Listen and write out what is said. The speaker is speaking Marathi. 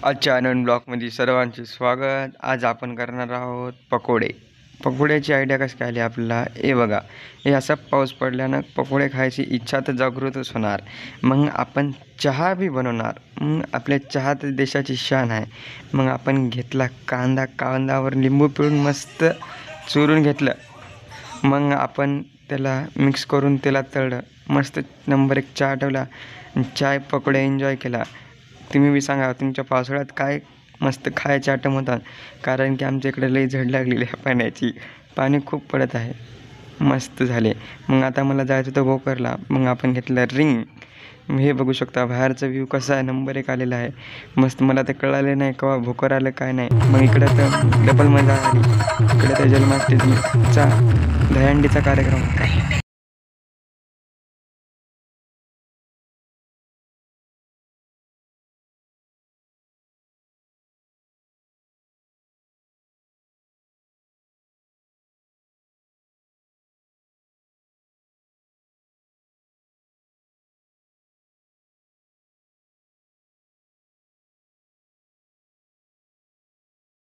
आजच्या आनंद ब्लॉगमध्ये सर्वांचे स्वागत. आज आपण करणार आहोत पकोडे. पकोड्याची आयडिया कशी काय आली आपल्याला हे बघा. हे असा पाऊस पडल्यानं पकोडे खायची इच्छा तर जागृतच होणार. मग आपण चहा बी बनवणार. मग आपल्या चहा तर देशाची शान आहे. मग आपण घेतला कांदावर लिंबू पिळून मस्त चुरून घेतलं. मग आपण त्याला मिक्स करून त्याला तळलं. मस्त नंबर 1 चहा ठेवला. चाय पकोडे एन्जॉय केला. तुम्ही बी सांगा तुमच्या पावसाळ्यात काय मस्त खायचे आयटम होतात. कारण की आमच्या इकडे लई झड लागलेली आहे पाण्याची. पाणी खूप पडत आहे. मस्त झाले. मग आता मला जायचं होतं भोकरला. मग आपण घेतलं रिंग. हे बघू शकता बाहेरचा व्ह्यू कसा आहे, नंबर 1 आलेला आहे. मस्त. मला ते कळालं नाही केव्हा भोकर आलं काय नाही. मग इकडं तर डबल मजा आली. इकडे तर जन्माष्टमीचा दहीहंडीचा कार्यक्रम होता.